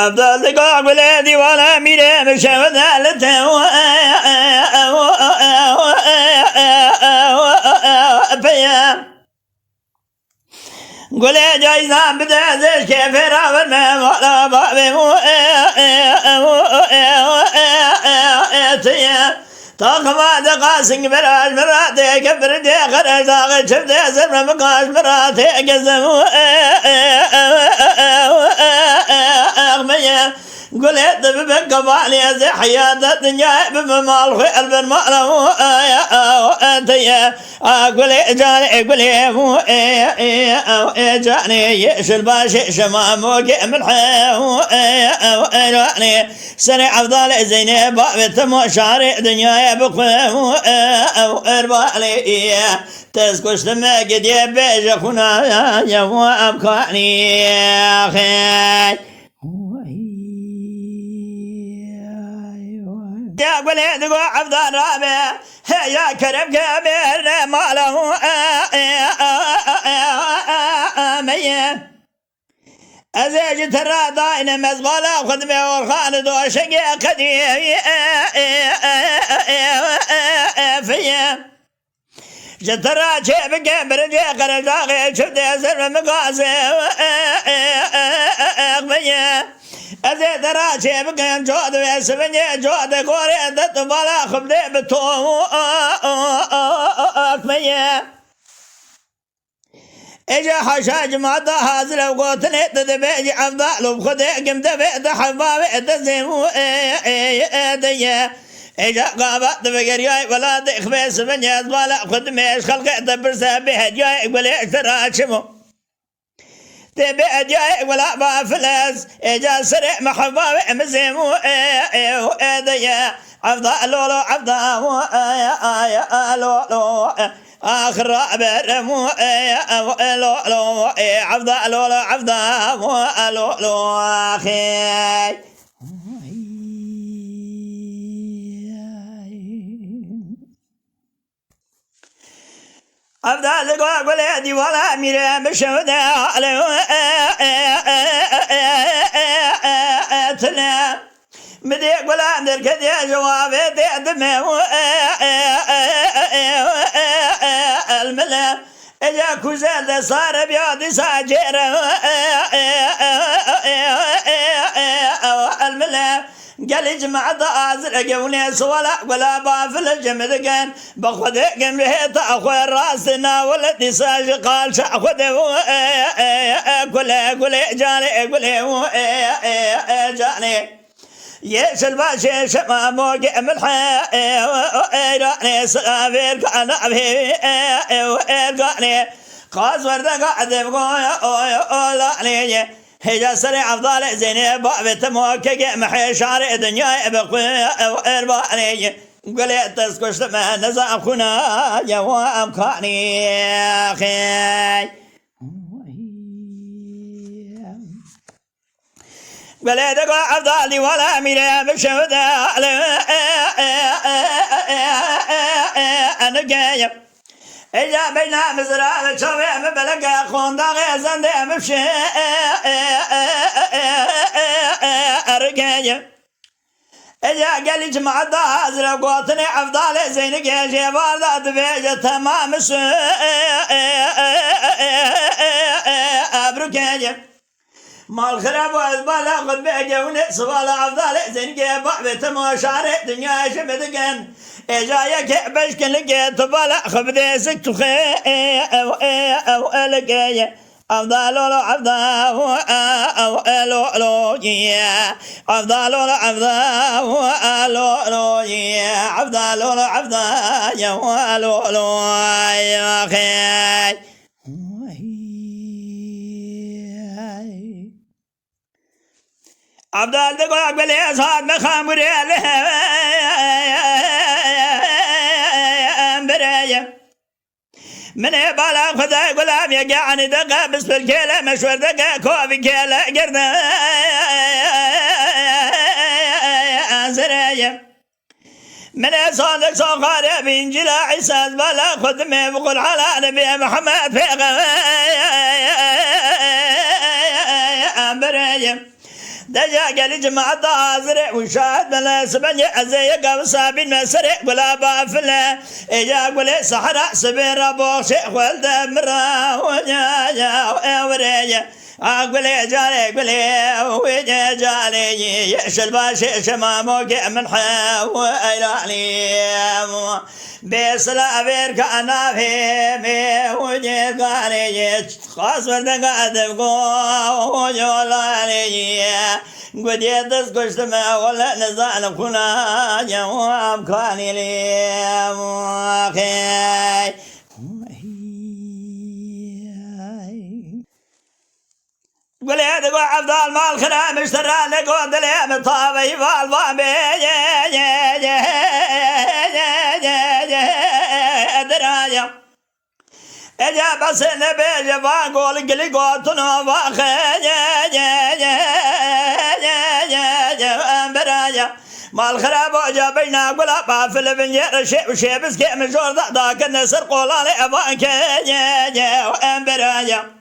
أفضل دقاق بلادي ولا ميرا مشاهد علته قول يا جايزان بدازش كيف راور ما ولا بابي طاقم دقاسنج براج مراتي كبر دي خرج داغي شفت سر مقاش مراتي قزم أغمية قلت ببك بالي زي حياة الدنيا بمال خير بالمال أنتي قولي جاني قولي مو جاني يشل باشي شمامك من حيواني سنة أفضل زينب بتمو شارع دنيا بقوم أربالي تسكش لما قد يبيج أخونا يا أبكاني أخي يا قولي دقوا عبد الرابع يا كرم كبير ماله مية أزيج ترى داين مزغلة خدمة والخالد وشقي قديم فيا جترى شيب كبر جاقر داغي شفت يسر مقاسم مية أزيد راشي بكين جود ويسبني جود قوري تتبالا خبدي بتوم أكمية إجا حشاج مادا هازل وقوتني تدبيج أفضل بخدي قمت بيت حبابي تزيمو دي إجا قابت بقرياي ولا تخبيس بني أزبالا خدميش خلقي تبرسا بهجاي وليش تراشمو تبي جاي ولا بافلس إجا سرع محبة مزيمو إيديا عفضا لولو عفضا لولو آخر برمو لولو عفضا لولو عفضا لولو أخي أفضل دقاق ولادي ولا ميرا بشهد علينا بدي ولا دركد يا جوابي دمي الملا إجا كوزال صار بيادي ساجر الملا قال جمع ضازر قونيس ولا بافل الجمد كان بخذ قمره تأخذ راسنا ولدي ساج قال شأخذ قل جاني قل جاني يش الباشي شمامو قم الحيراني سافر كان أبي قاني قاز ورد قاعد بقولاني هي سريع أفضل زينب بتموكك محي شارع دنيا بقوي وإرباني قلت تسكش ما نزع خنا يا وامكاني أخي قلت أفضل ولا ميرا بشهد أنا جاي إجا بينا مزرعة شوي مبلغ خون داغي زند مشي أرجع إجا قال جمع الضازر قوتني أفضل زينك يا جبار ذات بيجة تمام أبركاجة مال خراب وأزبالا خد بيجة ونقص ولا أفضل زينك يا بحبة تموشارع دنيا شمدقن إجايك بشكلك تبالا خبدي سكتخي أو ألقايا أفضل ولا أفضل يا أفضل ولا أفضل يا أفضل ولا أفضل يا أخي أفضل دقاق بالإصحاب مخامر من بالا خداي غلام يقعني دقا بس الكيلة مشور دقا كوفي كيلة قرنا سرايا من صادق صغار بينجلا عساس بالا خدمي بقول على نبي محمد في برايا دجا قال جماعة حاضر وشاهد بلا سبني أزي قوسا بالمسرع ولا بافله إجا قولي صحراء سبير أبو شيخ ولد مرا وجا وريا أقولي جالي قولي ويجي جالي يش الباشي شمامو من حوالي بيسلا بيرك أنا في وجي قالي خاص ورد قادم قو وجولاني قد يدس قشت ما ولا نزال كنا جواب كاني لي مخي قل يا دقو عبد المال خنا مشترى لقو دلي مطابي والبامي دراجة اجا بس نبي جبا قول قلي قوتنا واخي براجة مال خراب وجابينا قلا بافل بنجر شيء وشيء بس كي مجور ذاك النسر قولاني اباك براجة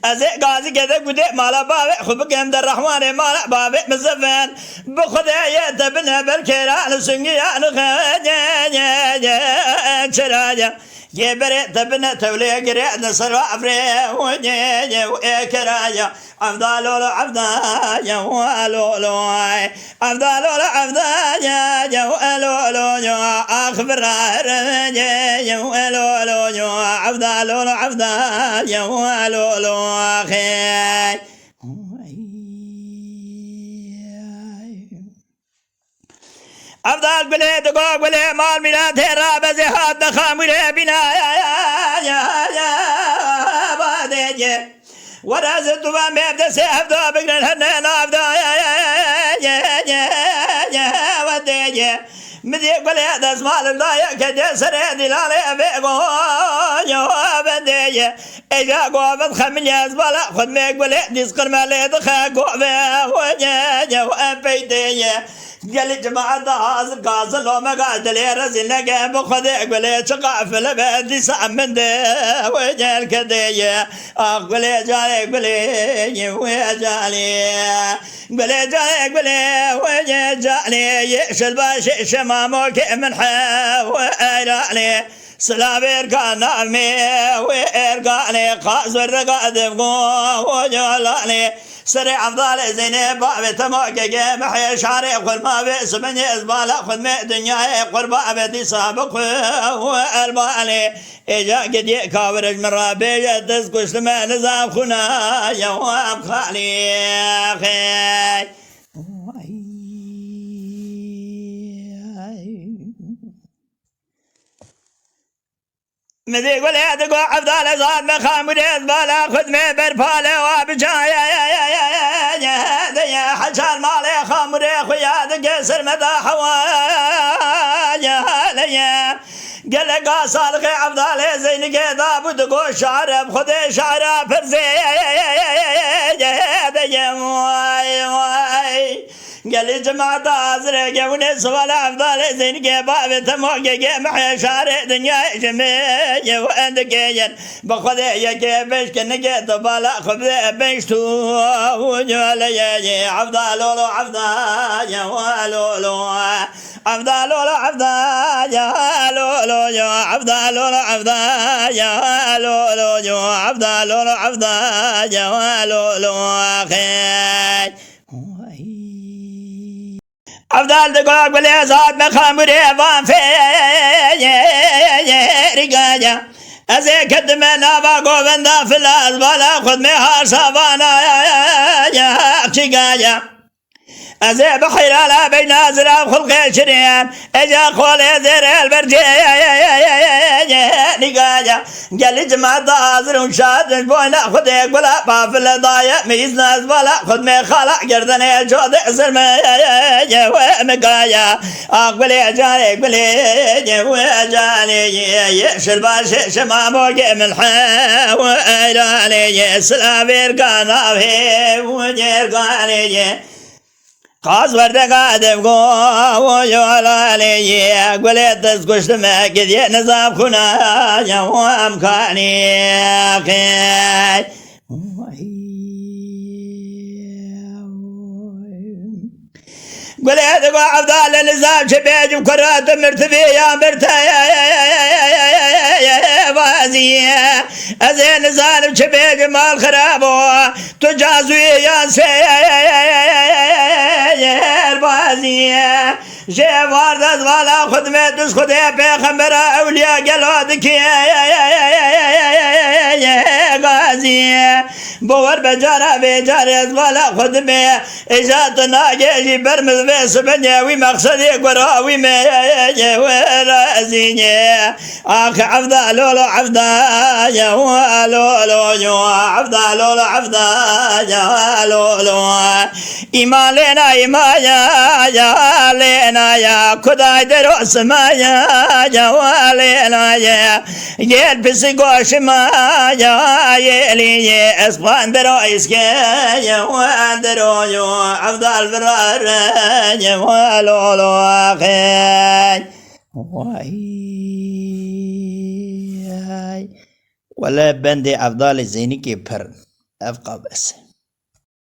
ازي غازي كذا قدي مالا بابي خبك عند الرحمن مالا بابي مزفن بخدايا تبنى بالكيران سنجيان خاجا جبري تبنى تولي قريع نصر وعفري ونيجي وإكراجا عبدالولو عبدايا والولو عبدالولو عبدايا والولو أخبر رجي والولو عبدالولو عبدايا والولو أخي أفضل قلي دقوق قلي مال ميلاد هرابة زهاد دخام قلي بنا يا باديجي ورازل دوام بيبدا سيحفظو بقل الهنين أفضل يا وديجي مدي قلي دس مال الضايا كدي سريدي لالي بيقو يا بديجي إجا قوة خمين يزبالا خد مي قلي ديسقر مالي دخا قوة وجاجة وأبيديجي قال جماعة حاضر قاصل وما قاعد لي رزلنا قام بخذ قولي شقع في البلد يسعى من ده وجال كدية قولي جالي قولي وجالي قولي جالي قولي وجالي يش الباشي شمامك من حوالي سلام إرقانا مي وإرقاني قاصر رقادم وجالي سريع أفضل زينب بابي تموكي محي شعري قل ما بئس من يزبال خذ من دنياي قربا بدي سابق والبالي إجا قد يكاورج من رابي يدس قشت ما نزام خنا يوام خالي أخي مذي قول يا دقو عبدال زاد مخام وديز بالا خذ مي برفالة وابجايا يا حجان مالي خامري خويا دقسر مدى حوايا ليا قال قاصالك عبدال زين قيدا بدقو شعر بخذ شعر فرزي يا موي قال جماعة عزرق ونس ولا أفضل زين قبابة تموقع محي شارع دنيا جميع وأندقين بخذي كيفش كنك طبالا خذي بيشتو وجولي عبدالولو عبدال والولو عبدالولو عبدال والولو عبدالولو عبدال والولو عبدالولو عبدال والولو أخي أفضل دقوق باليزاد مخامري فان في رقاجة أزي كدمنا باقو بندا في الأزبال أخذ ميها صفانا يا شقاجة أزي بحير على بين أزراب خلق شريان إجا خولي زير البرجي نقاجة قال جماعة أزر ونشاد بوين أخذ يقبلا بافل ضايا ميز ناس بلا خذ مي خلق قردني جود أزر ومقايا أقبلي جاني قبلي وجاني يشل باشي شمامو من حوالي سلامي رقانا في وجرقاني خاص ورد قادم قو يولالي قولي تسكشت ما قد نظام خنا يوم كاني. 哎。 أخي 哎。 أفضل دقوق باليزاد مخامري فان في رقاجة أزي كدمنا باقو بندا في الأزبال أخذ ميها صفانا يا شقاجة قال جماعة أزر ونشاد بوين أخذ يقبلا بافل ضايا ميز ناس بلا خذ مي خلق قردني جود أزر ومقايا أقبلي جاني قبلي وجاني يشل باشي شمامو من حوالي سلامي رقانا في وجرقاني خاص ورد قادم قو يولالي قولي تسكشت ما قد نظام خنا يوم كاني. قل هذا عبدال النظام شبيج وكرات مرتفية مرتفية بازية أزين نزال شبيج مال خرابو تجازوي يا سير بازية شيء وارد ولا خدمة دس خدية بخمرة أولياء قلودك غازية بور بجارة بجارة ولا خدمة إجات ناجي برمز بس بنيوي مقصدي قراوي ما ورازية أخ عفدا لولو عفدا يا لولو يا عفدا لولو عفدا يا لولو إيمان لنا إيمان يا لنا يا كداي دروس ما يا لنا يا يل بسقوش ما يا لي اسبان درويس يا وندرو يا افضل برار يا ولولو اخي واي ولا بندي افضل زيني كي پر افقا بس